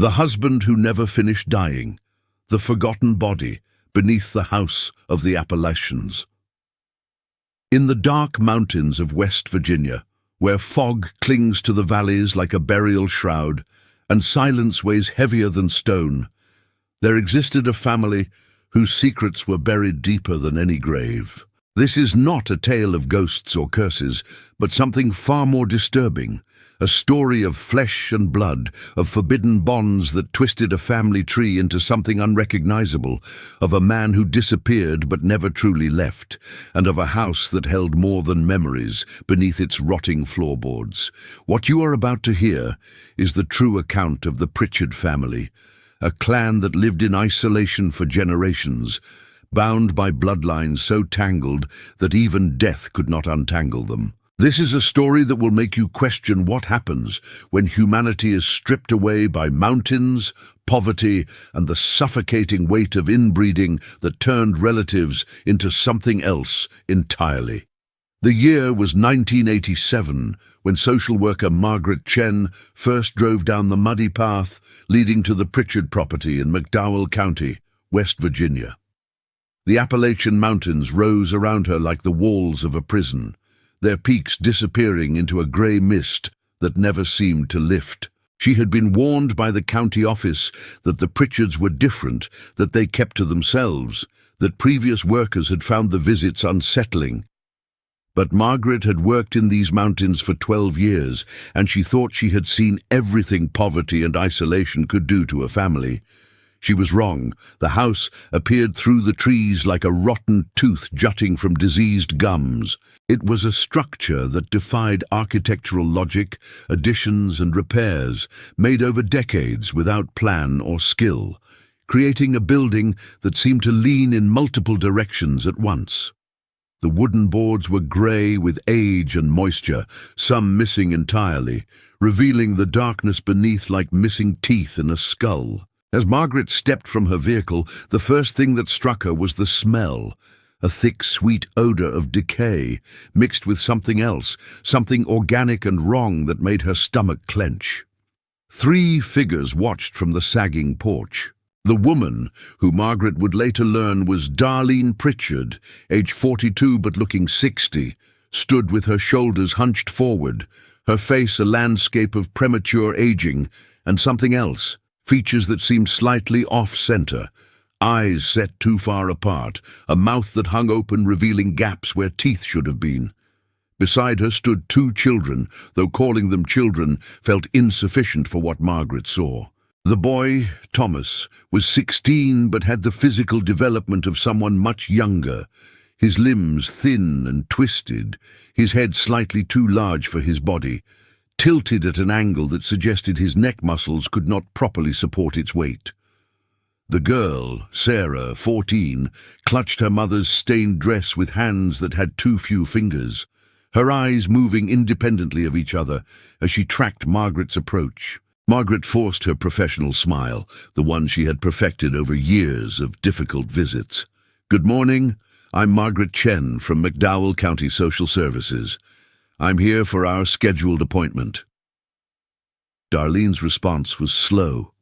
The husband who never finished dying, the forgotten body beneath the house of the Appalachians. In the dark mountains of West Virginia, where fog clings to the valleys like a burial shroud and silence weighs heavier than stone, there existed a family whose secrets were buried deeper than any grave. This is not a tale of ghosts or curses, but something far more disturbing, a story of flesh and blood, of forbidden bonds that twisted a family tree into something unrecognizable, of a man who disappeared but never truly left, and of a house that held more than memories beneath its rotting floorboards. What you are about to hear is the true account of the Pritchard family, a clan that lived in isolation for generations, bound by bloodlines so tangled that even death could not untangle them. This is a story that will make you question what happens when humanity is stripped away by mountains, poverty, and the suffocating weight of inbreeding that turned relatives into something else entirely. The year was 1987, when social worker Margaret Chen first drove down the muddy path leading to the Pritchard property in McDowell County, West Virginia. The Appalachian Mountains rose around her like the walls of a prison, their peaks disappearing into a grey mist that never seemed to lift. She had been warned by the county office that the Pritchards were different, that they kept to themselves, that previous workers had found the visits unsettling. But Margaret had worked in these mountains for 12 years, and she thought she had seen everything poverty and isolation could do to a family. She was wrong. The house appeared through the trees like a rotten tooth jutting from diseased gums. It was a structure that defied architectural logic, additions and repairs, made over decades without plan or skill, creating a building that seemed to lean in multiple directions at once. The wooden boards were grey with age and moisture, some missing entirely, revealing the darkness beneath like missing teeth in a skull. As Margaret stepped from her vehicle, the first thing that struck her was the smell, a thick, sweet odor of decay, mixed with something else, something organic and wrong that made her stomach clench. 3 figures watched from the sagging porch. The woman, who Margaret would later learn was Darlene Pritchard, age 42 but looking 60, stood with her shoulders hunched forward, her face a landscape of premature aging, and something else, features that seemed slightly off-center, eyes set too far apart, a mouth that hung open revealing gaps where teeth should have been. Beside her stood 2 children, though calling them children felt insufficient for what Margaret saw. The boy, Thomas, was 16 but had the physical development of someone much younger, his limbs thin and twisted, his head slightly too large for his body, tilted at an angle that suggested his neck muscles could not properly support its weight. The girl, Sarah, 14, clutched her mother's stained dress with hands that had too few fingers, her eyes moving independently of each other as she tracked Margaret's approach. Margaret forced her professional smile, the one she had perfected over years of difficult visits. "Good morning. I'm Margaret Chen from McDowell County Social Services. I'm here for our scheduled appointment." Darlene's response was slow,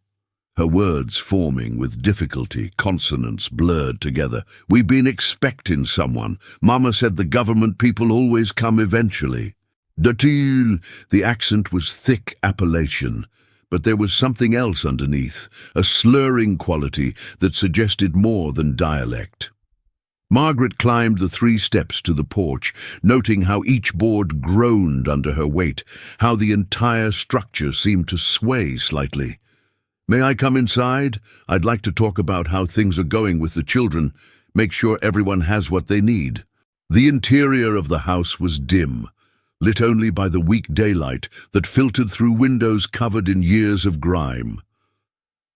her words forming with difficulty, consonants blurred together. "We've been expecting someone. Mama said the government people always come eventually." "Datil." The accent was thick Appalachian, but there was something else underneath, a slurring quality that suggested more than dialect. Margaret climbed the 3 steps to the porch, noting how each board groaned under her weight, how the entire structure seemed to sway slightly. "May I come inside? I'd like to talk about how things are going with the children, make sure everyone has what they need." The interior of the house was dim, lit only by the weak daylight that filtered through windows covered in years of grime.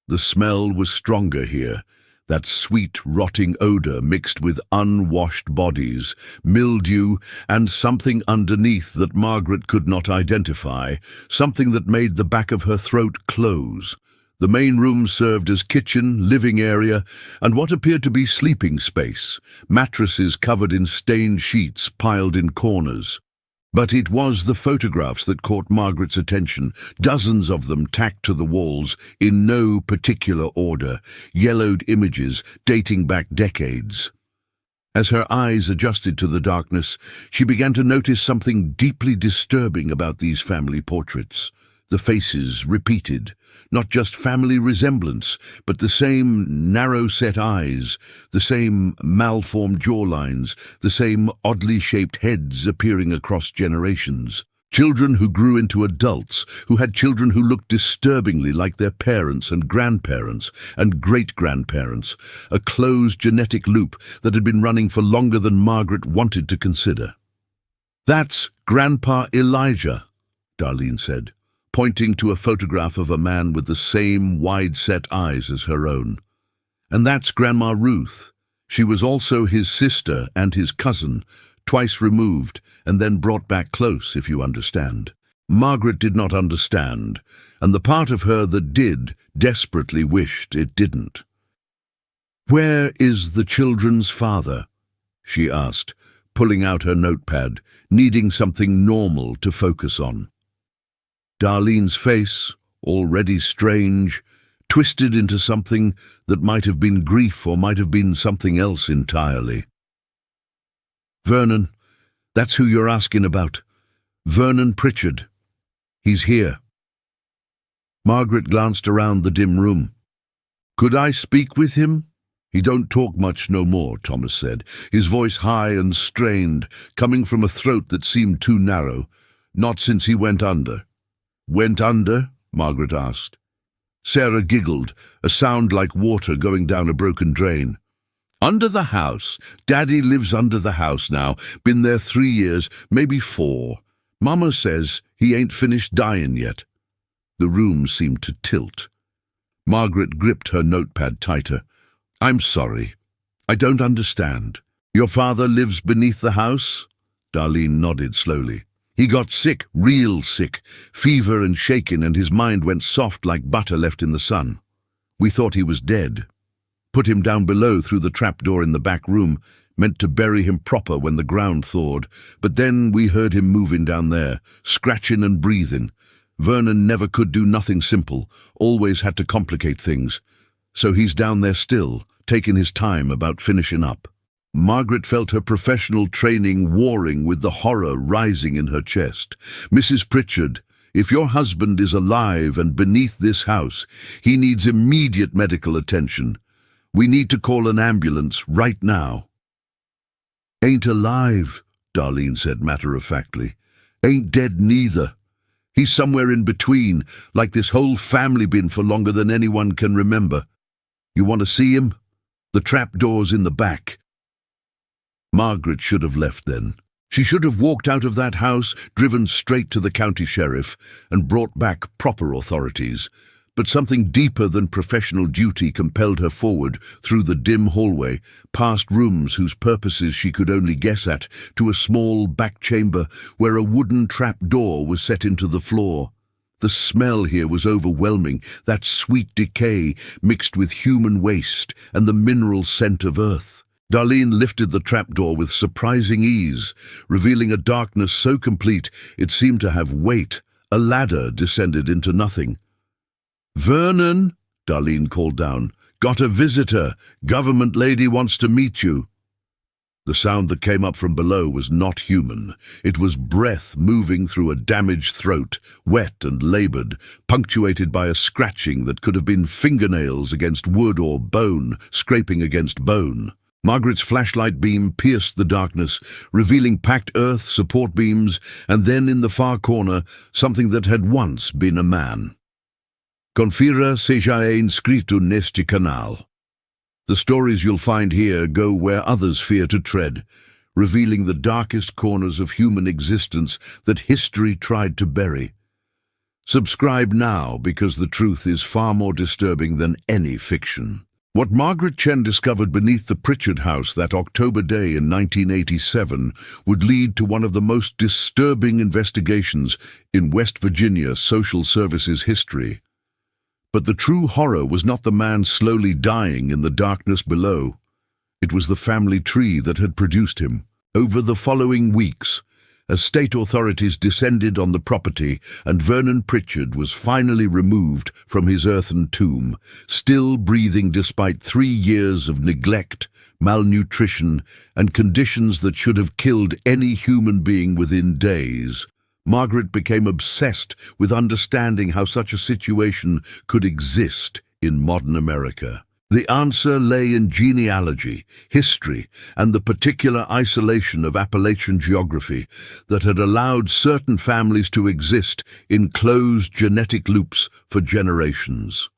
The smell was stronger here, that sweet, rotting odor mixed with unwashed bodies, mildew, and something underneath that Margaret could not identify, something that made the back of her throat close. The main room served as kitchen, living area, and what appeared to be sleeping space, mattresses covered in stained sheets piled in corners. But it was the photographs that caught Margaret's attention, dozens of them tacked to the walls in no particular order, yellowed images dating back decades. As her eyes adjusted to the darkness, she began to notice something deeply disturbing about these family portraits. The faces repeated, not just family resemblance, but the same narrow-set eyes, the same malformed jawlines, the same oddly shaped heads appearing across generations. Children who grew into adults, who had children who looked disturbingly like their parents and grandparents and great-grandparents, a closed genetic loop that had been running for longer than Margaret wanted to consider. "That's Grandpa Elijah," Darlene said, pointing to a photograph of a man with the same wide-set eyes as her own. "And that's Grandma Ruth. She was also his sister and his cousin, twice removed and then brought back close, if you understand." Margaret did not understand, and the part of her that did desperately wished it didn't. "Where is the children's father?" she asked, pulling out her notepad, needing something normal to focus on. Darlene's face, already strange, twisted into something that might have been grief or might have been something else entirely. "Vernon, that's who you're asking about. Vernon Pritchard. He's here." Margaret glanced around the dim room. "Could I speak with him?" "He don't talk much no more," Thomas said, his voice high and strained, coming from a throat that seemed too narrow. "Not since he went under." "Went under?" Margaret asked. Sarah giggled, a sound like water going down a broken drain. "Under the house. Daddy lives under the house now. Been there 3 years, maybe 4. Mama says he ain't finished dying yet." The room seemed to tilt. Margaret gripped her notepad tighter. "I'm sorry. I don't understand. Your father lives beneath the house?" Darlene nodded slowly. "He got sick, real sick, fever and shaking, and his mind went soft like butter left in the sun. We thought he was dead. Put him down below through the trapdoor in the back room, meant to bury him proper when the ground thawed, but then we heard him moving down there, scratching and breathing. Vernon never could do nothing simple, always had to complicate things. So he's down there still, taking his time about finishing up." Margaret felt her professional training warring with the horror rising in her chest. "Mrs. Pritchard, if your husband is alive and beneath this house, he needs immediate medical attention. We need to call an ambulance right now." "Ain't alive," Darlene said matter-of-factly. "Ain't dead neither. He's somewhere in between, like this whole family been for longer than anyone can remember. You want to see him? The trapdoor's in the back." Margaret should have left then. She should have walked out of that house, driven straight to the county sheriff, and brought back proper authorities. But something deeper than professional duty compelled her forward through the dim hallway, past rooms whose purposes she could only guess at, to a small back chamber where a wooden trap door was set into the floor. The smell here was overwhelming, that sweet decay mixed with human waste and the mineral scent of earth. Darlene lifted the trapdoor with surprising ease, revealing a darkness so complete it seemed to have weight. A ladder descended into nothing. "Vernon," Darlene called down. "Got a visitor. Government lady wants to meet you." The sound that came up from below was not human. It was breath moving through a damaged throat, wet and labored, punctuated by a scratching that could have been fingernails against wood or bone scraping against bone. Margaret's flashlight beam pierced the darkness, revealing packed earth, support beams, and then in the far corner, something that had once been a man. "Confira seja inscrito neste canal." The stories you'll find here go where others fear to tread, revealing the darkest corners of human existence that history tried to bury. Subscribe now, because the truth is far more disturbing than any fiction. What Margaret Chen discovered beneath the Pritchard house that October day in 1987 would lead to one of the most disturbing investigations in West Virginia social services history. But the true horror was not the man slowly dying in the darkness below. It was the family tree that had produced him. Over the following weeks, as state authorities descended on the property and Vernon Pritchard was finally removed from his earthen tomb, still breathing despite 3 years of neglect, malnutrition, and conditions that should have killed any human being within days. Margaret became obsessed with understanding how such a situation could exist in modern America. The answer lay in genealogy, history, and the particular isolation of Appalachian geography that had allowed certain families to exist in closed genetic loops for generations.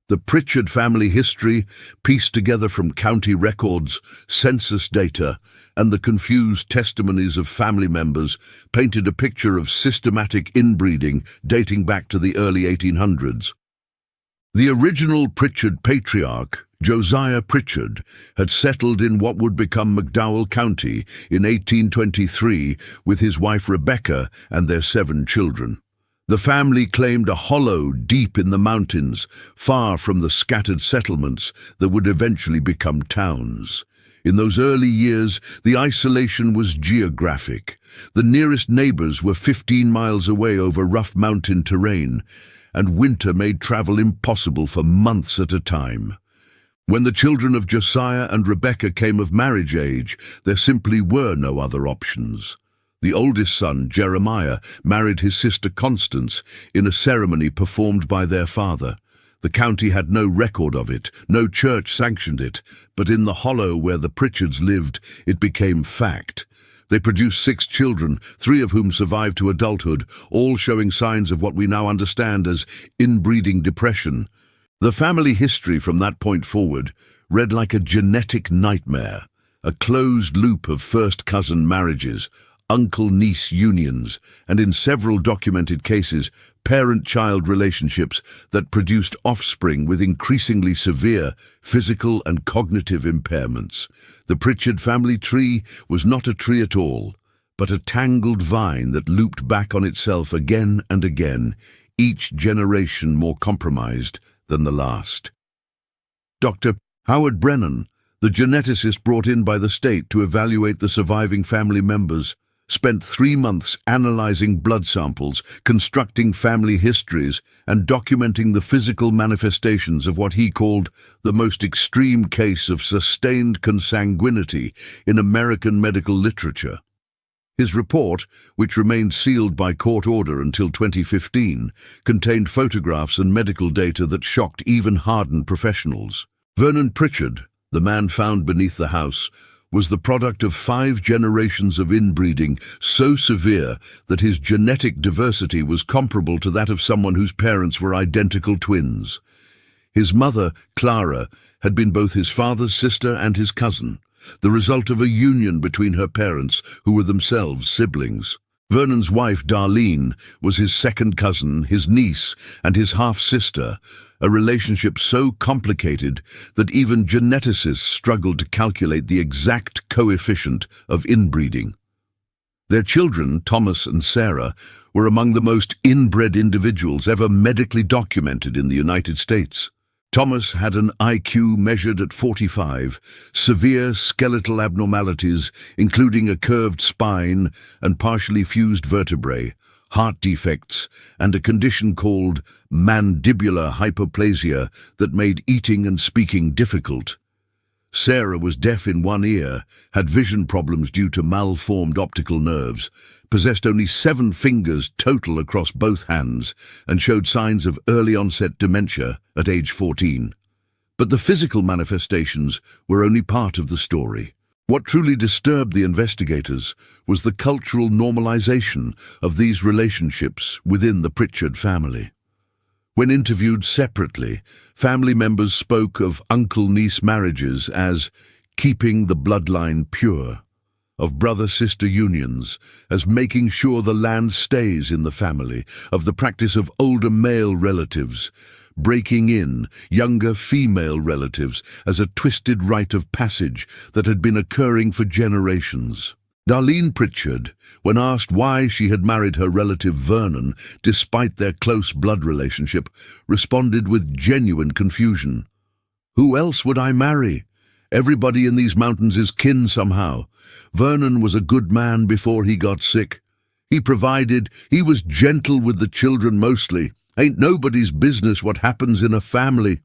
The Pritchard family history, pieced together from county records, census data, and the confused testimonies of family members, painted a picture of systematic inbreeding dating back to the early 1800s. The original Pritchard patriarch, Josiah Pritchard, had settled in what would become McDowell County in 1823 with his wife Rebecca and their 7 children. The family claimed a hollow deep in the mountains, far from the scattered settlements that would eventually become towns. In those early years, the isolation was geographic. The nearest neighbors were 15 miles away over rough mountain terrain, and winter made travel impossible for months at a time. When the children of Josiah and Rebecca came of marriage age, there simply were no other options. The oldest son, Jeremiah, married his sister Constance in a ceremony performed by their father. The county had no record of it, no church sanctioned it, but in the hollow where the Pritchards lived, it became fact. They produced 6 children, 3 of whom survived to adulthood, all showing signs of what we now understand as inbreeding depression. The family history from that point forward read like a genetic nightmare, a closed loop of first-cousin marriages, uncle-niece unions, and in several documented cases, parent-child relationships that produced offspring with increasingly severe physical and cognitive impairments. The Pritchard family tree was not a tree at all, but a tangled vine that looped back on itself again and again, each generation more compromised than the last. Dr. Howard Brennan, the geneticist brought in by the state to evaluate the surviving family members, spent 3 months analyzing blood samples, constructing family histories, and documenting the physical manifestations of what he called the most extreme case of sustained consanguinity in American medical literature. His report, which remained sealed by court order until 2015, contained photographs and medical data that shocked even hardened professionals. Vernon Pritchard, the man found beneath the house, was the product of 5 generations of inbreeding so severe that his genetic diversity was comparable to that of someone whose parents were identical twins. His mother, Clara, had been both his father's sister and his cousin, the result of a union between her parents, who were themselves siblings. Vernon's wife, Darlene, was his second cousin, his niece, and his half-sister, a relationship so complicated that even geneticists struggled to calculate the exact coefficient of inbreeding. Their children, Thomas and Sarah, were among the most inbred individuals ever medically documented in the United States. Thomas had an IQ measured at 45, severe skeletal abnormalities, including a curved spine and partially fused vertebrae, heart defects, and a condition called mandibular hypoplasia that made eating and speaking difficult. Sarah was deaf in one ear, had vision problems due to malformed optical nerves, possessed only 7 fingers total across both hands, and showed signs of early-onset dementia at age 14. But the physical manifestations were only part of the story. What truly disturbed the investigators was the cultural normalization of these relationships within the Pritchard family. When interviewed separately, family members spoke of uncle-niece marriages as keeping the bloodline pure, of brother-sister unions as making sure the land stays in the family, of the practice of older male relatives breaking in younger female relatives as a twisted rite of passage that had been occurring for generations. Darlene Pritchard, when asked why she had married her relative Vernon despite their close blood relationship, responded with genuine confusion. "Who else would I marry? Everybody in these mountains is kin somehow. Vernon was a good man before he got sick. He provided, he was gentle with the children mostly. Ain't nobody's business what happens in a family.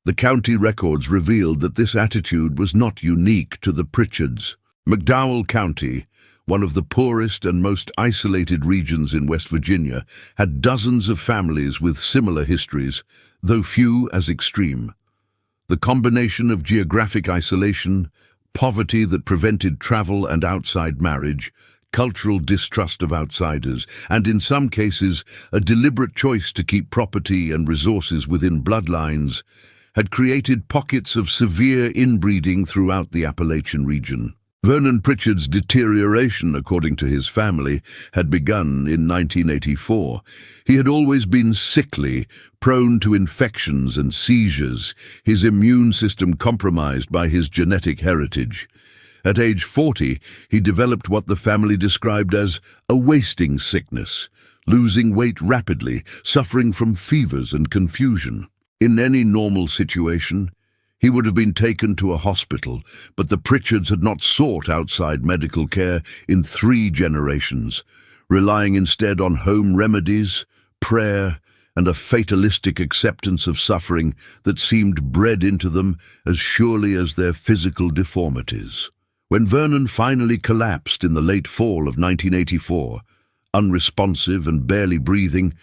The county records revealed that this attitude was not unique to the Pritchards. McDowell County, one of the poorest and most isolated regions in West Virginia, had dozens of families with similar histories, though few as extreme. The combination of geographic isolation, poverty that prevented travel and outside marriage, cultural distrust of outsiders, and in some cases a deliberate choice to keep property and resources within bloodlines, had created pockets of severe inbreeding throughout the Appalachian region. Vernon Pritchard's deterioration, according to his family, had begun in 1984. He had always been sickly, prone to infections and seizures, his immune system compromised by his genetic heritage. At age 40, he developed what the family described as a wasting sickness, losing weight rapidly, suffering from fevers and confusion. In any normal situation, he would have been taken to a hospital, but the Pritchards had not sought outside medical care in 3 generations, relying instead on home remedies, prayer, and a fatalistic acceptance of suffering that seemed bred into them as surely as their physical deformities. When Vernon finally collapsed in the late fall of 1984, unresponsive and barely breathing,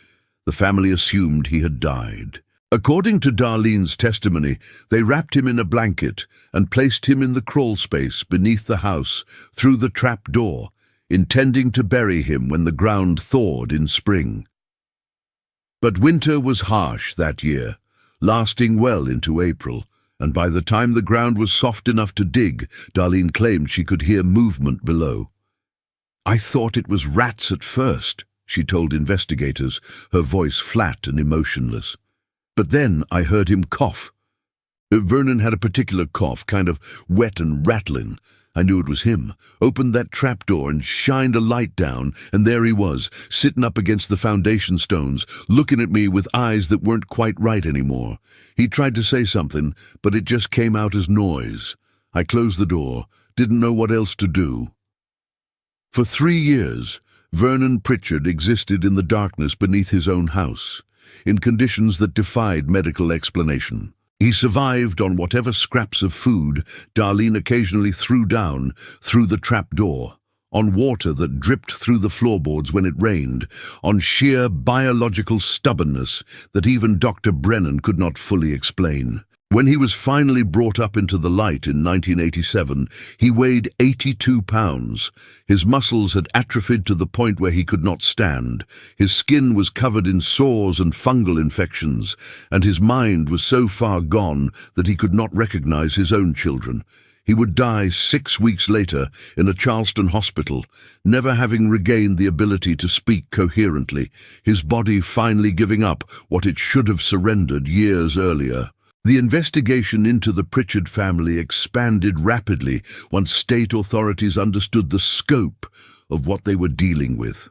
the family assumed he had died. According to Darlene's testimony, they wrapped him in a blanket and placed him in the crawl space beneath the house through the trap door, intending to bury him when the ground thawed in spring. But winter was harsh that year, lasting well into April, and by the time the ground was soft enough to dig, Darlene claimed she could hear movement below. "I thought it was rats at first," she told investigators, her voice flat and emotionless. "But then I heard him cough. Vernon had a particular cough, kind of wet and rattling. I knew it was him. Opened that trapdoor and shined a light down, and there he was, sitting up against the foundation stones, looking at me with eyes that weren't quite right anymore. He tried to say something, but it just came out as noise. I closed the door, didn't know what else to do." For 3 years, Vernon Pritchard existed in the darkness beneath his own house, in conditions that defied medical explanation. He survived on whatever scraps of food Darlene occasionally threw down through the trap door, on water that dripped through the floorboards when it rained, on sheer biological stubbornness that even Dr. Brennan could not fully explain. When he was finally brought up into the light in 1987, he weighed 82 pounds. His muscles had atrophied to the point where he could not stand. His skin was covered in sores and fungal infections, and his mind was so far gone that he could not recognize his own children. He would die 6 weeks later in a Charleston hospital, never having regained the ability to speak coherently, his body finally giving up what it should have surrendered years earlier. The investigation into the Pritchard family expanded rapidly once state authorities understood the scope of what they were dealing with.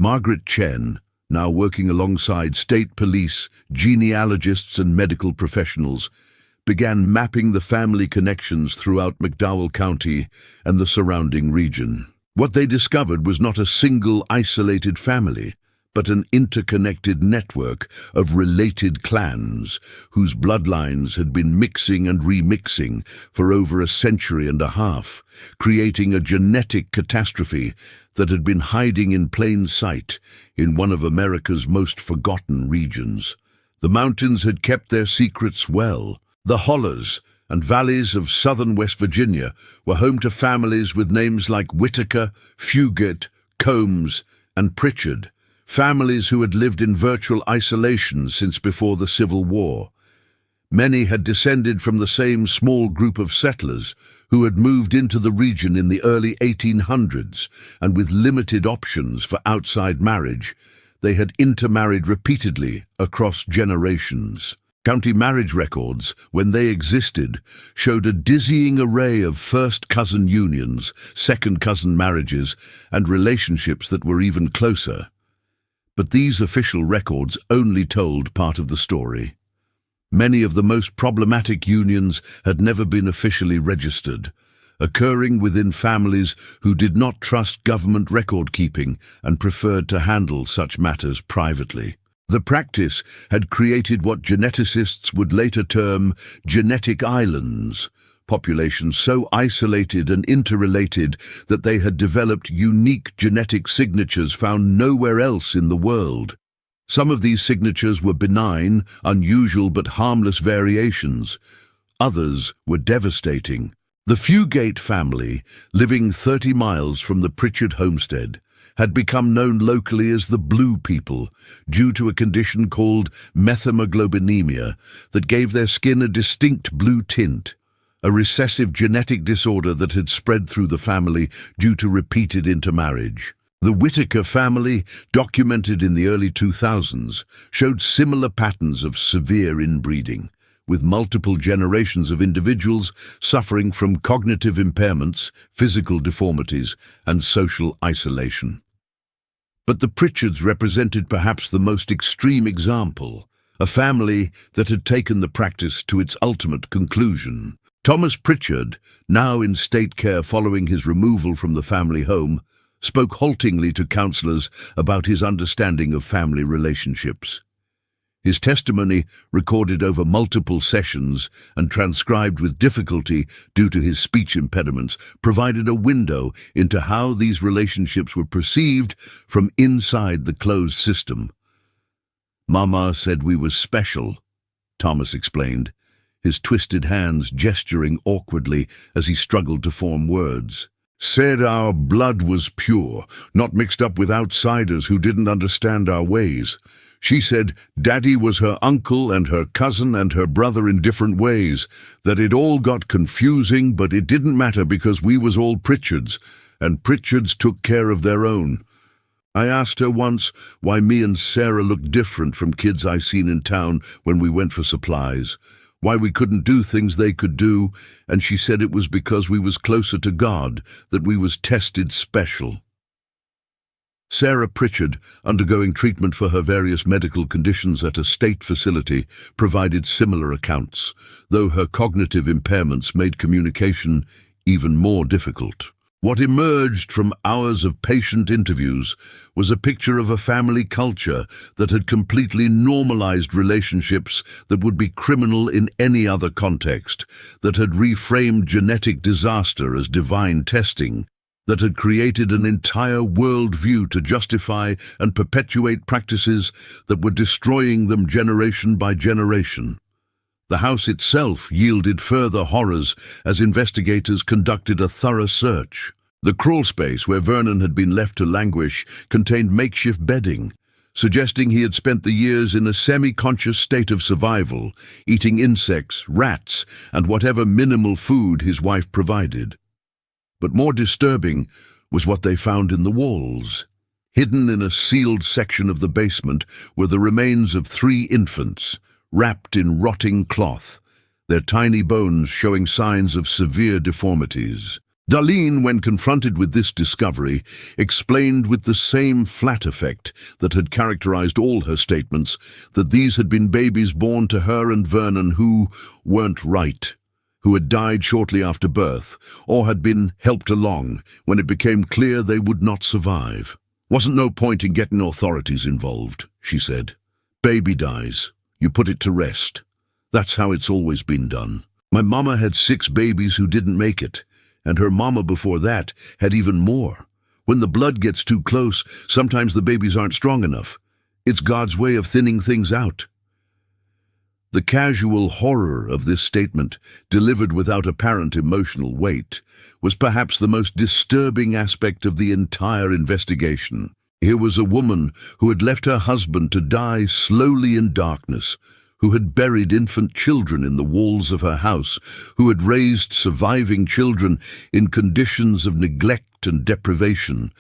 Margaret Chen, now working alongside state police, genealogists and medical professionals, began mapping the family connections throughout McDowell County and the surrounding region. What they discovered was not a single isolated family, but an interconnected network of related clans whose bloodlines had been mixing and remixing for over a century and a half, creating a genetic catastrophe that had been hiding in plain sight in one of America's most forgotten regions. The mountains had kept their secrets well. The hollers and valleys of southern West Virginia were home to families with names like Whitaker, Fugate, Combs, and Pritchard, families who had lived in virtual isolation since before the Civil War. Many had descended from the same small group of settlers who had moved into the region in the early 1800s, and with limited options for outside marriage, they had intermarried repeatedly across generations. County marriage records, when they existed, showed a dizzying array of first-cousin unions, second-cousin marriages, and relationships that were even closer. But these official records only told part of the story. Many of the most problematic unions had never been officially registered, occurring within families who did not trust government record-keeping and preferred to handle such matters privately. The practice had created what geneticists would later term genetic islands, populations so isolated and interrelated that they had developed unique genetic signatures found nowhere else in the world. Some of these signatures were benign, unusual but harmless variations. Others were devastating. The Fugate family, living 30 miles from the Pritchard homestead, had become known locally as the Blue People due to a condition called methemoglobinemia that gave their skin a distinct blue tint, a recessive genetic disorder that had spread through the family due to repeated intermarriage. The Whitaker family, documented in the early 2000s, showed similar patterns of severe inbreeding, with multiple generations of individuals suffering from cognitive impairments, physical deformities, and social isolation. But the Pritchards represented perhaps the most extreme example, a family that had taken the practice to its ultimate conclusion. Thomas Pritchard, now in state care following his removal from the family home, spoke haltingly to counselors about his understanding of family relationships. His testimony, recorded over multiple sessions and transcribed with difficulty due to his speech impediments, provided a window into how these relationships were perceived from inside the closed system. "Mama said we was special," Thomas explained, his twisted hands gesturing awkwardly as he struggled to form words. "Said our blood was pure, not mixed up with outsiders who didn't understand our ways. She said Daddy was her uncle and her cousin and her brother in different ways, that it all got confusing, but it didn't matter because we was all Pritchards, and Pritchards took care of their own. I asked her once why me and Sarah looked different from kids I seen in town when we went for supplies, why we couldn't do things they could do, and she said it was because we was closer to God, that we was tested special." Sarah Pritchard, undergoing treatment for her various medical conditions at a state facility, provided similar accounts, though her cognitive impairments made communication even more difficult. What emerged from hours of patient interviews was a picture of a family culture that had completely normalized relationships that would be criminal in any other context, that had reframed genetic disaster as divine testing, that had created an entire worldview to justify and perpetuate practices that were destroying them generation by generation. The house itself yielded further horrors as investigators conducted a thorough search. The crawl space where Vernon had been left to languish contained makeshift bedding, suggesting he had spent the years in a semi-conscious state of survival, eating insects, rats, and whatever minimal food his wife provided. But more disturbing was what they found in the walls. Hidden in a sealed section of the basement were the remains of 3 infants, wrapped in rotting cloth, their tiny bones showing signs of severe deformities. Darlene, when confronted with this discovery, explained with the same flat effect that had characterized all her statements that these had been babies born to her and Vernon who weren't right, who had died shortly after birth, or had been helped along when it became clear they would not survive. "Wasn't no point in getting authorities involved," she said. "Baby dies. You put it to rest. That's how it's always been done. My mama had 6 babies who didn't make it, and her mama before that had even more. When the blood gets too close, sometimes the babies aren't strong enough. It's God's way of thinning things out." The casual horror of this statement, delivered without apparent emotional weight, was perhaps the most disturbing aspect of the entire investigation. Here was a woman who had left her husband to die slowly in darkness, who had buried infant children in the walls of her house, who had raised surviving children in conditions of neglect and deprivation,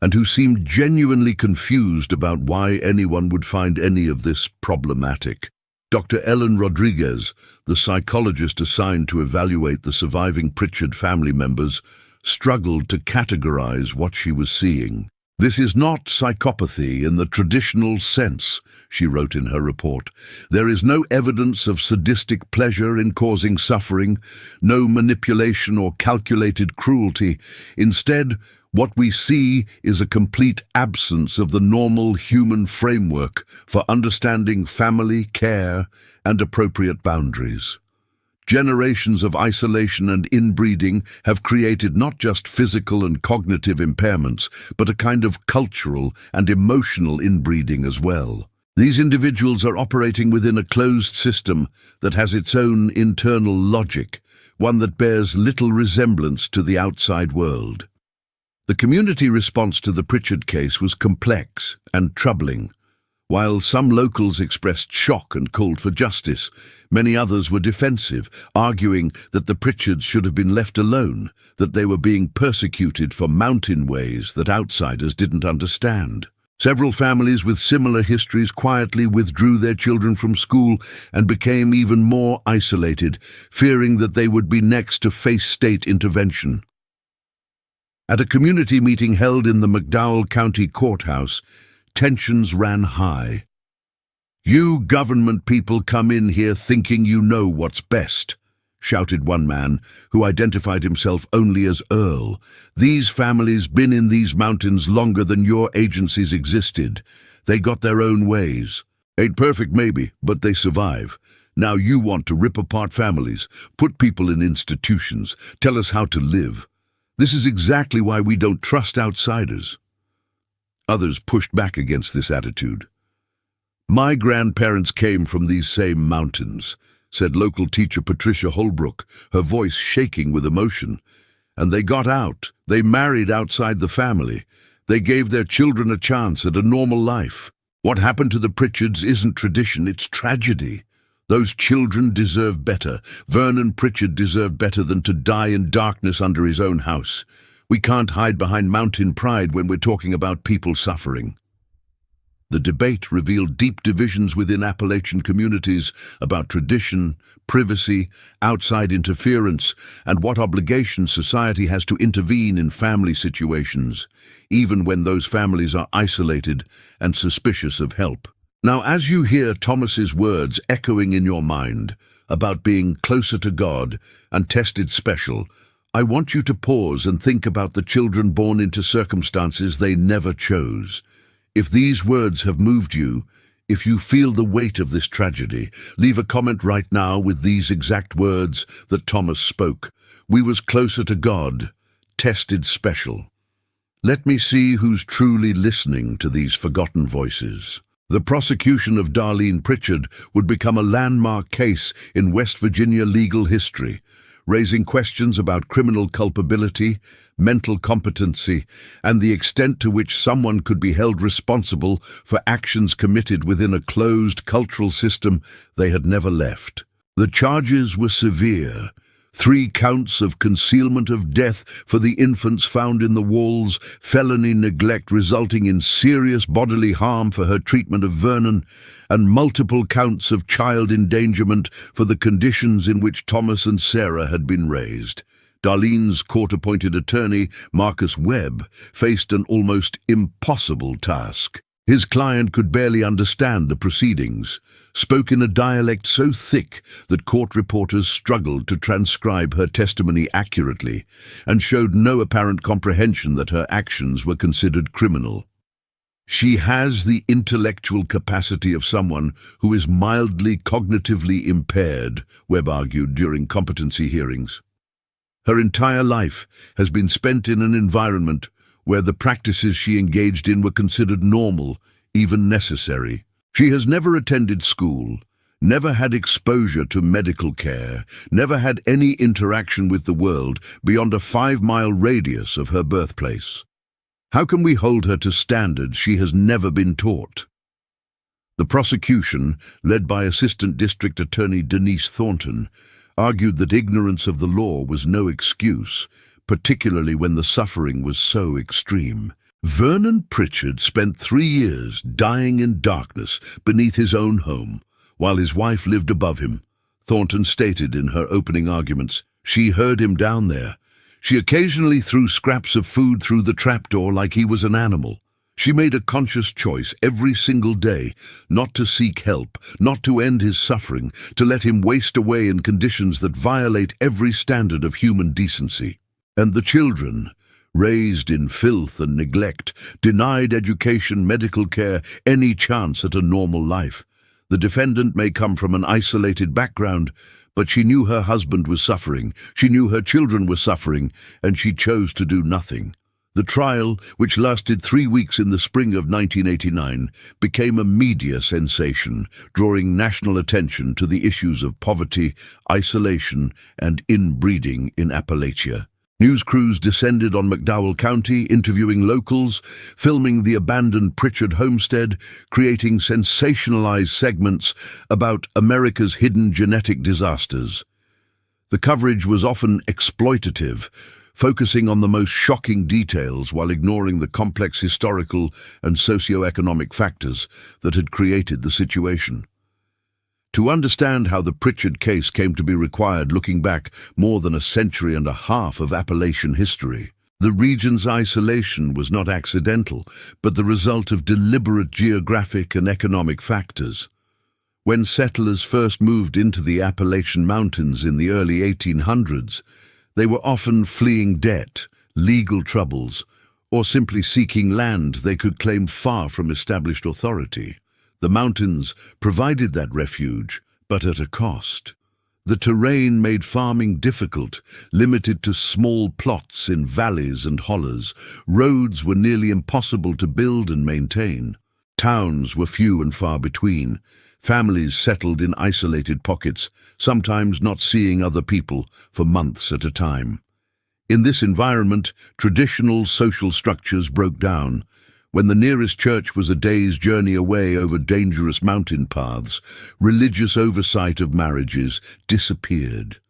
and who seemed genuinely confused about why anyone would find any of this problematic. Dr. Ellen Rodriguez, the psychologist assigned to evaluate the surviving Pritchard family members, struggled to categorize what she was seeing. "This is not psychopathy in the traditional sense," she wrote in her report. "There is no evidence of sadistic pleasure in causing suffering, no manipulation or calculated cruelty. Instead, what we see is a complete absence of the normal human framework for understanding family, care, and appropriate boundaries. Generations of isolation and inbreeding have created not just physical and cognitive impairments, but a kind of cultural and emotional inbreeding as well. These individuals are operating within a closed system that has its own internal logic, one that bears little resemblance to the outside world." The community response to the Pritchard case was complex and troubling. While some locals expressed shock and called for justice, many others were defensive, arguing that the Pritchards should have been left alone, that they were being persecuted for mountain ways that outsiders didn't understand. Several families with similar histories quietly withdrew their children from school and became even more isolated, fearing that they would be next to face state intervention. At a community meeting held in the McDowell County Courthouse, tensions ran high. "You government people come in here thinking you know what's best," shouted one man, who identified himself only as Earl. "These families been in these mountains longer than your agencies existed. They got their own ways. Ain't perfect maybe, but they survive. Now you want to rip apart families, put people in institutions, tell us how to live. This is exactly why we don't trust outsiders." Others pushed back against this attitude. "My grandparents came from these same mountains," said local teacher Patricia Holbrook, her voice shaking with emotion. "And they got out. They married outside the family. They gave their children a chance at a normal life. What happened to the Pritchards isn't tradition, it's tragedy. Those children deserve better. Vernon Pritchard deserved better than to die in darkness under his own house. We can't hide behind mountain pride when we're talking about people suffering." The debate revealed deep divisions within Appalachian communities about tradition, privacy, outside interference, and what obligation society has to intervene in family situations, even when those families are isolated and suspicious of help. Now, as you hear Thomas's words echoing in your mind about being closer to God and tested special, I want you to pause and think about the children born into circumstances they never chose. If these words have moved you, if you feel the weight of this tragedy, leave a comment right now with these exact words that Thomas spoke. "We was closer to God, tested special." Let me see who's truly listening to these forgotten voices. The prosecution of Darlene Pritchard would become a landmark case in West Virginia legal history, raising questions about criminal culpability, mental competency, and the extent to which someone could be held responsible for actions committed within a closed cultural system they had never left. The charges were severe. 3 counts of concealment of death for the infants found in the walls, felony neglect resulting in serious bodily harm for her treatment of Vernon, and multiple counts of child endangerment for the conditions in which Thomas and Sarah had been raised. Darlene's court-appointed attorney, Marcus Webb, faced an almost impossible task. His client could barely understand the proceedings, spoke in a dialect so thick that court reporters struggled to transcribe her testimony accurately, and showed no apparent comprehension that her actions were considered criminal. "She has the intellectual capacity of someone who is mildly cognitively impaired," Webb argued during competency hearings. "Her entire life has been spent in an environment where the practices she engaged in were considered normal, even necessary. She has never attended school, never had exposure to medical care, never had any interaction with the world beyond a 5-mile radius of her birthplace. How can we hold her to standards she has never been taught?" The prosecution, led by Assistant District Attorney Denise Thornton, argued that ignorance of the law was no excuse, particularly when the suffering was so extreme. Vernon Pritchard spent 3 years dying in darkness beneath his own home, while his wife lived above him, Thornton stated in her opening arguments. She heard him down there. She occasionally threw scraps of food through the trapdoor like he was an animal. She made a conscious choice every single day not to seek help, not to end his suffering, to let him waste away in conditions that violate every standard of human decency. And the children, raised in filth and neglect, denied education, medical care, any chance at a normal life. The defendant may come from an isolated background, but she knew her husband was suffering, she knew her children were suffering, and she chose to do nothing. The trial, which lasted 3 weeks in the spring of 1989, became a media sensation, drawing national attention to the issues of poverty, isolation, and inbreeding in Appalachia. News crews descended on McDowell County, interviewing locals, filming the abandoned Pritchard homestead, creating sensationalized segments about America's hidden genetic disasters. The coverage was often exploitative, focusing on the most shocking details while ignoring the complex historical and socio-economic factors that had created the situation. To understand how the Pritchard case came to be required looking back more than a century and a half of Appalachian history, the region's isolation was not accidental, but the result of deliberate geographic and economic factors. When settlers first moved into the Appalachian Mountains in the early 1800s, they were often fleeing debt, legal troubles, or simply seeking land they could claim far from established authority. The mountains provided that refuge, but at a cost. The terrain made farming difficult, limited to small plots in valleys and hollows. Roads were nearly impossible to build and maintain. Towns were few and far between. Families settled in isolated pockets, sometimes not seeing other people for months at a time. In this environment, traditional social structures broke down. When the nearest church was a day's journey away over dangerous mountain paths, religious oversight of marriages disappeared.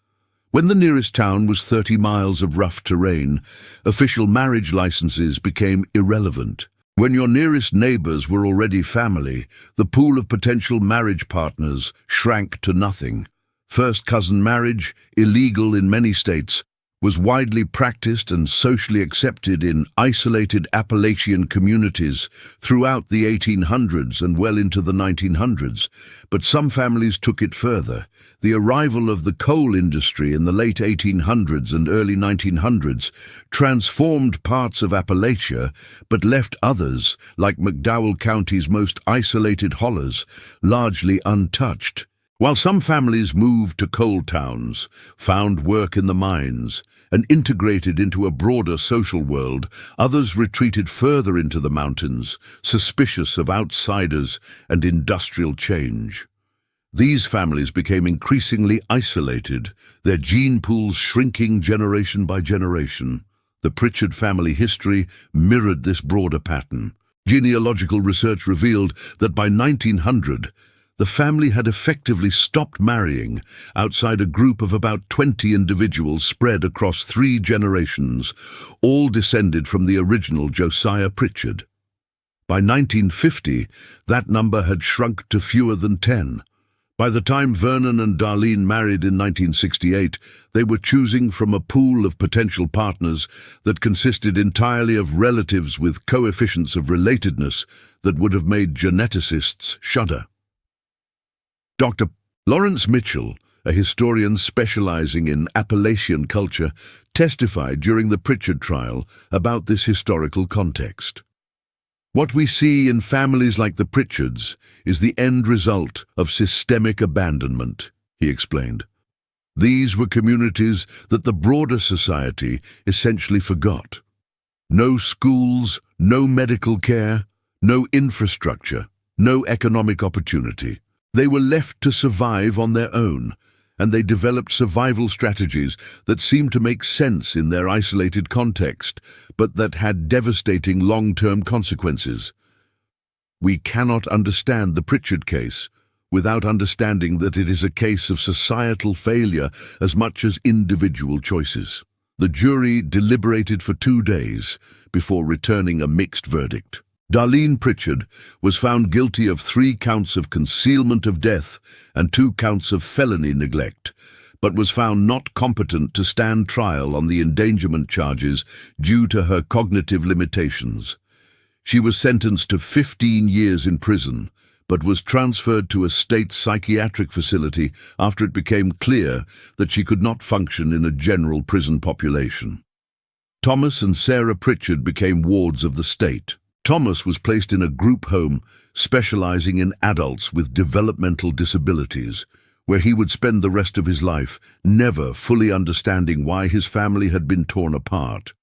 When the nearest town was 30 miles of rough terrain, official marriage licenses became irrelevant. When your nearest neighbors were already family, the pool of potential marriage partners shrank to nothing. First cousin marriage, illegal in many states, was widely practiced and socially accepted in isolated Appalachian communities throughout the 1800s and well into the 1900s, but some families took it further. The arrival of the coal industry in the late 1800s and early 1900s transformed parts of Appalachia, but left others, like McDowell County's most isolated hollows, largely untouched. While some families moved to coal towns, found work in the mines, and integrated into a broader social world, others retreated further into the mountains, suspicious of outsiders and industrial change. These families became increasingly isolated, their gene pools shrinking generation by generation. The Pritchard family history mirrored this broader pattern. Genealogical research revealed that by 1900, the family had effectively stopped marrying outside a group of about 20 individuals spread across 3 generations, all descended from the original Josiah Pritchard. By 1950, that number had shrunk to fewer than 10. By the time Vernon and Darlene married in 1968, they were choosing from a pool of potential partners that consisted entirely of relatives with coefficients of relatedness that would have made geneticists shudder. Dr. Lawrence Mitchell, a historian specializing in Appalachian culture, testified during the Pritchard trial about this historical context. What we see in families like the Pritchards is the end result of systemic abandonment, he explained. These were communities that the broader society essentially forgot. No schools, no medical care, no infrastructure, no economic opportunity. They were left to survive on their own, and they developed survival strategies that seemed to make sense in their isolated context, but that had devastating long-term consequences. We cannot understand the Pritchard case without understanding that it is a case of societal failure as much as individual choices. The jury deliberated for 2 days before returning a mixed verdict. Darlene Pritchard was found guilty of 3 counts of concealment of death and 2 counts of felony neglect, but was found not competent to stand trial on the endangerment charges due to her cognitive limitations. She was sentenced to 15 years in prison, but was transferred to a state psychiatric facility after it became clear that she could not function in a general prison population. Thomas and Sarah Pritchard became wards of the state. Thomas was placed in a group home specializing in adults with developmental disabilities, where he would spend the rest of his life, never fully understanding why his family had been torn apart.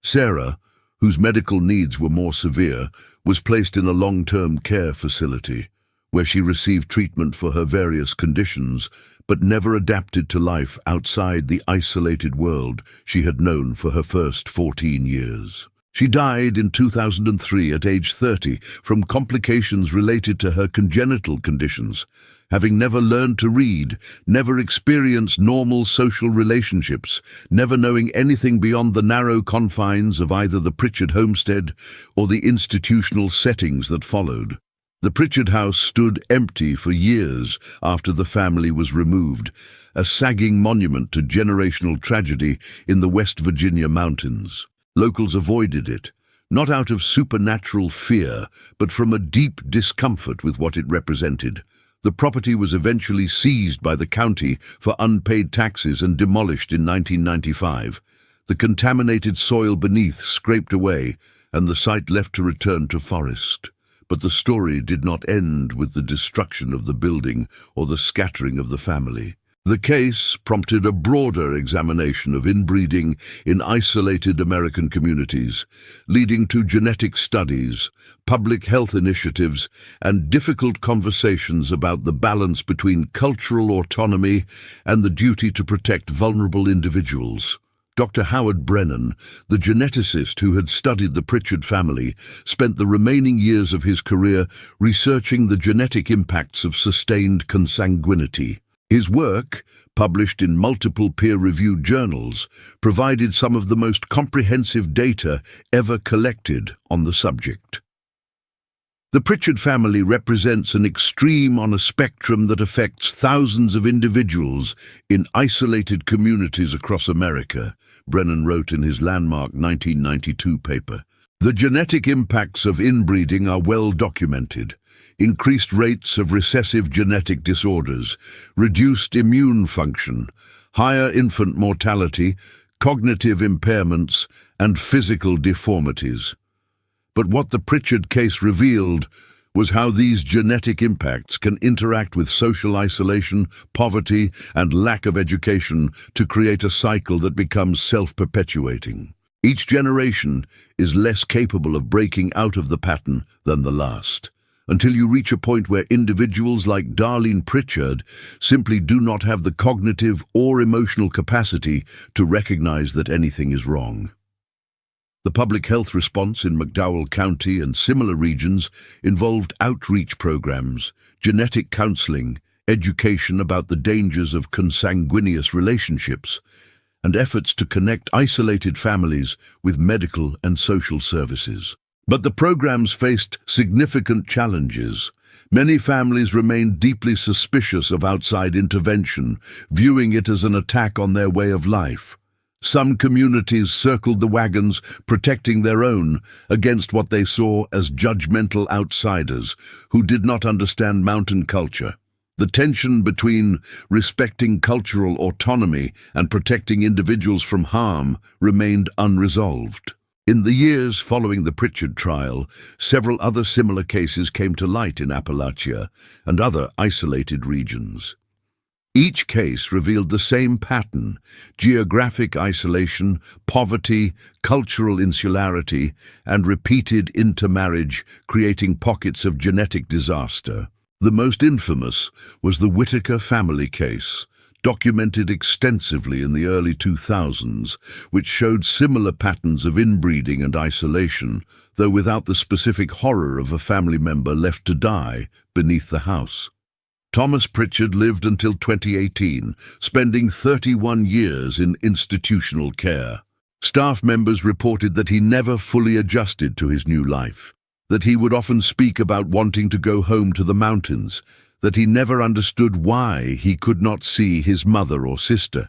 Sarah, whose medical needs were more severe, was placed in a long-term care facility, where she received treatment for her various conditions, but never adapted to life outside the isolated world she had known for her first 14 years. She died in 2003 at age 30 from complications related to her congenital conditions, having never learned to read, never experienced normal social relationships, never knowing anything beyond the narrow confines of either the Pritchard homestead or the institutional settings that followed. The Pritchard house stood empty for years after the family was removed, a sagging monument to generational tragedy in the West Virginia mountains. Locals avoided it, not out of supernatural fear, but from a deep discomfort with what it represented. The property was eventually seized by the county for unpaid taxes and demolished in 1995. The contaminated soil beneath scraped away, and the site left to return to forest. But the story did not end with the destruction of the building or the scattering of the family. The case prompted a broader examination of inbreeding in isolated American communities, leading to genetic studies, public health initiatives, and difficult conversations about the balance between cultural autonomy and the duty to protect vulnerable individuals. Dr. Howard Brennan, the geneticist who had studied the Pritchard family, spent the remaining years of his career researching the genetic impacts of sustained consanguinity. His work, published in multiple peer-reviewed journals, provided some of the most comprehensive data ever collected on the subject. The Pritchard family represents an extreme on a spectrum that affects thousands of individuals in isolated communities across America, Brennan wrote in his landmark 1992 paper. The genetic impacts of inbreeding are well documented. Increased rates of recessive genetic disorders, reduced immune function, higher infant mortality, cognitive impairments, and physical deformities. But what the Pritchard case revealed was how these genetic impacts can interact with social isolation, poverty, and lack of education to create a cycle that becomes self-perpetuating. Each generation is less capable of breaking out of the pattern than the last, until you reach a point where individuals like Darlene Pritchard simply do not have the cognitive or emotional capacity to recognize that anything is wrong. The public health response in McDowell County and similar regions involved outreach programs, genetic counseling, education about the dangers of consanguineous relationships, and efforts to connect isolated families with medical and social services. But the programs faced significant challenges. Many families remained deeply suspicious of outside intervention, viewing it as an attack on their way of life. Some communities circled the wagons, protecting their own against what they saw as judgmental outsiders who did not understand mountain culture. The tension between respecting cultural autonomy and protecting individuals from harm remained unresolved. In the years following the Pritchard trial, several other similar cases came to light in Appalachia and other isolated regions. Each case revealed the same pattern: geographic isolation, poverty, cultural insularity, and repeated intermarriage, creating pockets of genetic disaster. The most infamous was the Whitaker family case, documented extensively in the early 2000s, which showed similar patterns of inbreeding and isolation, though without the specific horror of a family member left to die beneath the house. Thomas Pritchard lived until 2018, spending 31 years in institutional care. Staff members reported that he never fully adjusted to his new life, that he would often speak about wanting to go home to the mountains, that he never understood why he could not see his mother or sister.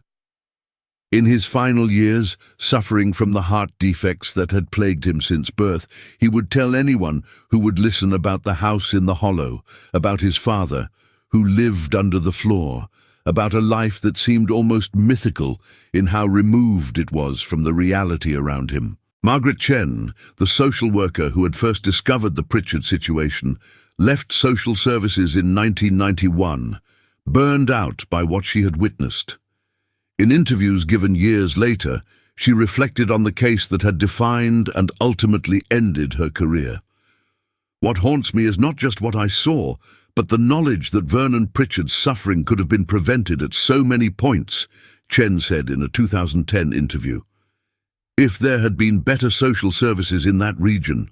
In his final years, suffering from the heart defects that had plagued him since birth, he would tell anyone who would listen about the house in the hollow, about his father, who lived under the floor, about a life that seemed almost mythical in how removed it was from the reality around him. Margaret Chen, the social worker who had first discovered the Pritchard situation, left social services in 1991, burned out by what she had witnessed. In interviews given years later, she reflected on the case that had defined and ultimately ended her career. What haunts me is not just what I saw, but the knowledge that Vernon Pritchard's suffering could have been prevented at so many points, Chen said in a 2010 interview. If there had been better social services in that region,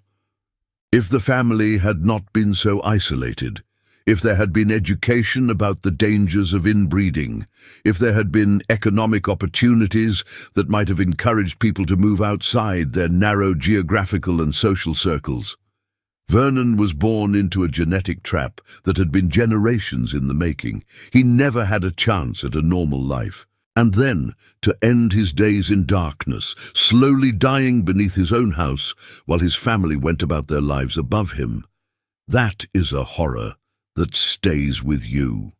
if the family had not been so isolated, if there had been education about the dangers of inbreeding, if there had been economic opportunities that might have encouraged people to move outside their narrow geographical and social circles. Vernon was born into a genetic trap that had been generations in the making. He never had a chance at a normal life. And then, to end his days in darkness, slowly dying beneath his own house while his family went about their lives above him. That is a horror that stays with you.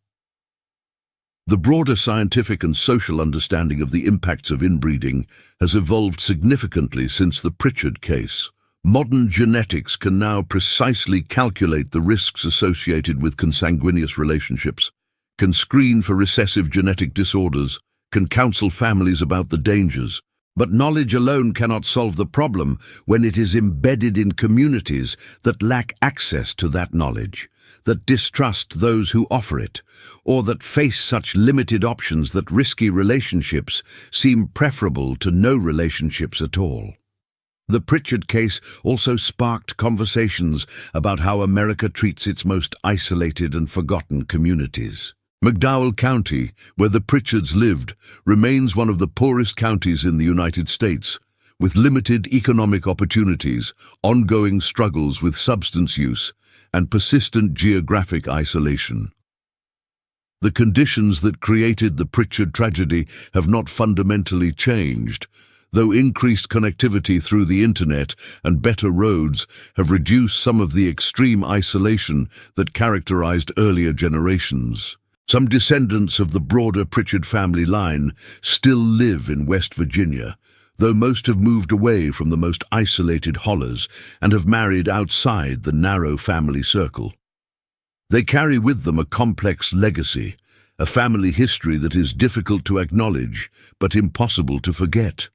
The broader scientific and social understanding of the impacts of inbreeding has evolved significantly since the Pritchard case. Modern genetics can now precisely calculate the risks associated with consanguineous relationships, can screen for recessive genetic disorders, can counsel families about the dangers. But knowledge alone cannot solve the problem when it is embedded in communities that lack access to that knowledge, that distrust those who offer it, or that face such limited options that risky relationships seem preferable to no relationships at all. The Pritchard case also sparked conversations about how America treats its most isolated and forgotten communities. McDowell County, where the Pritchards lived, remains one of the poorest counties in the United States, with limited economic opportunities, ongoing struggles with substance use, and persistent geographic isolation. The conditions that created the Pritchard tragedy have not fundamentally changed, though increased connectivity through the internet and better roads have reduced some of the extreme isolation that characterized earlier generations. Some descendants of the broader Pritchard family line still live in West Virginia, though most have moved away from the most isolated hollers and have married outside the narrow family circle. They carry with them a complex legacy, a family history that is difficult to acknowledge but impossible to forget.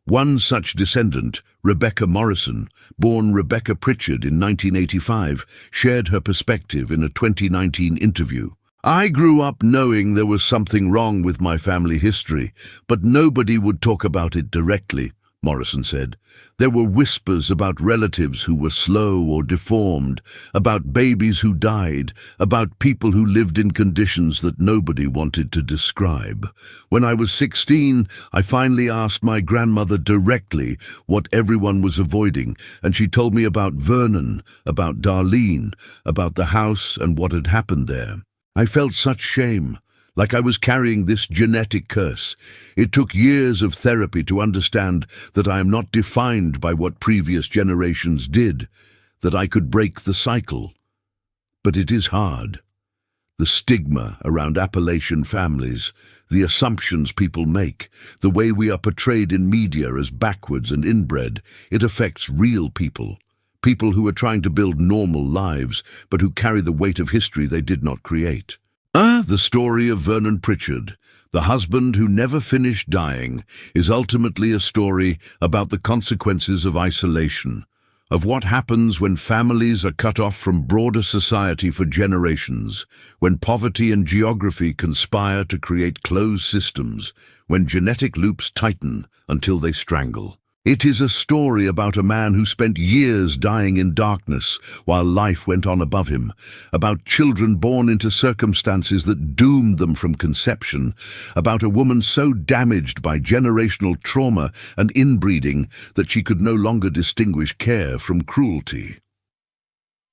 One such descendant, Rebecca Morrison, born Rebecca Pritchard in 1985, shared her perspective in a 2019 interview. I grew up knowing there was something wrong with my family history, but nobody would talk about it directly, Morrison said. There were whispers about relatives who were slow or deformed, about babies who died, about people who lived in conditions that nobody wanted to describe. When I was 16, I finally asked my grandmother directly what everyone was avoiding, and she told me about Vernon, about Darlene, about the house and what had happened there. I felt such shame, like I was carrying this genetic curse. It took years of therapy to understand that I am not defined by what previous generations did, that I could break the cycle. But it is hard. The stigma around Appalachian families, the assumptions people make, the way we are portrayed in media as backwards and inbred, it affects real people. People who are trying to build normal lives, but who carry the weight of history they did not create. The story of Vernon Pritchard, the husband who never finished dying, is ultimately a story about the consequences of isolation, of what happens when families are cut off from broader society for generations, when poverty and geography conspire to create closed systems, when genetic loops tighten until they strangle. It is a story about a man who spent years dying in darkness while life went on above him, about children born into circumstances that doomed them from conception, about a woman so damaged by generational trauma and inbreeding that she could no longer distinguish care from cruelty.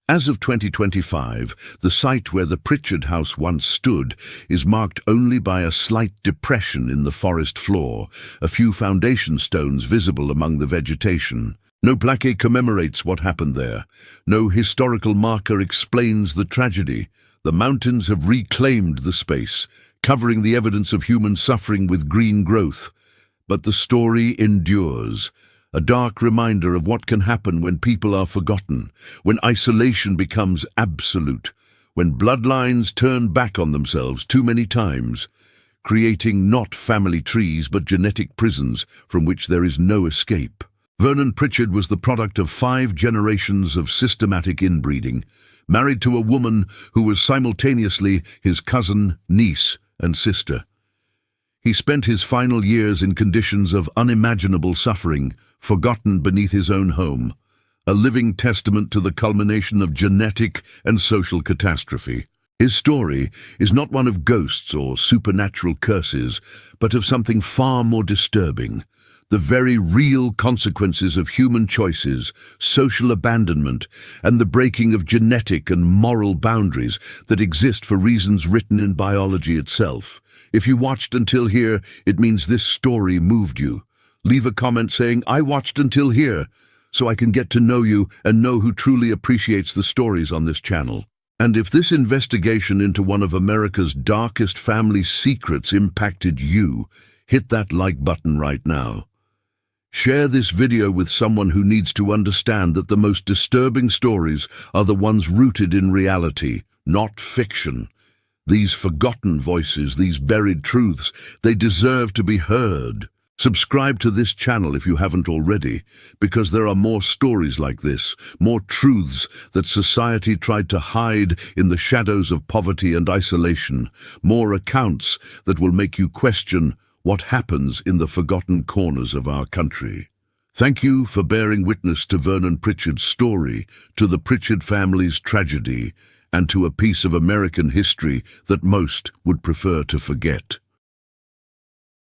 As of 2025, the site where the Pritchard house once stood is marked only by a slight depression in the forest floor, a few foundation stones visible among the vegetation. No plaque commemorates what happened there. No historical marker explains the tragedy. The mountains have reclaimed the space, covering the evidence of human suffering with green growth. But the story endures, a dark reminder of what can happen when people are forgotten, when isolation becomes absolute, when bloodlines turn back on themselves too many times, creating not family trees but genetic prisons from which there is no escape. Vernon Pritchard was the product of 5 generations of systematic inbreeding, married to a woman who was simultaneously his cousin, niece, and sister. He spent his final years in conditions of unimaginable suffering, forgotten beneath his own home, a living testament to the culmination of genetic and social catastrophe. His story is not one of ghosts or supernatural curses, but of something far more disturbing: the very real consequences of human choices, social abandonment, and the breaking of genetic and moral boundaries that exist for reasons written in biology itself. If you watched until here, it means this story moved you. Leave a comment saying, "I watched until here," so I can get to know you and know who truly appreciates the stories on this channel. And if this investigation into one of America's darkest family secrets impacted you, hit that like button right now. Share this video with someone who needs to understand that the most disturbing stories are the ones rooted in reality, not fiction. These forgotten voices, these buried truths, they deserve to be heard. Subscribe to this channel if you haven't already, because there are more stories like this, more truths that society tried to hide in the shadows of poverty and isolation, more accounts that will make you question what happens in the forgotten corners of our country. Thank you for bearing witness to Vernon Pritchard's story, to the Pritchard family's tragedy, and to a piece of American history that most would prefer to forget.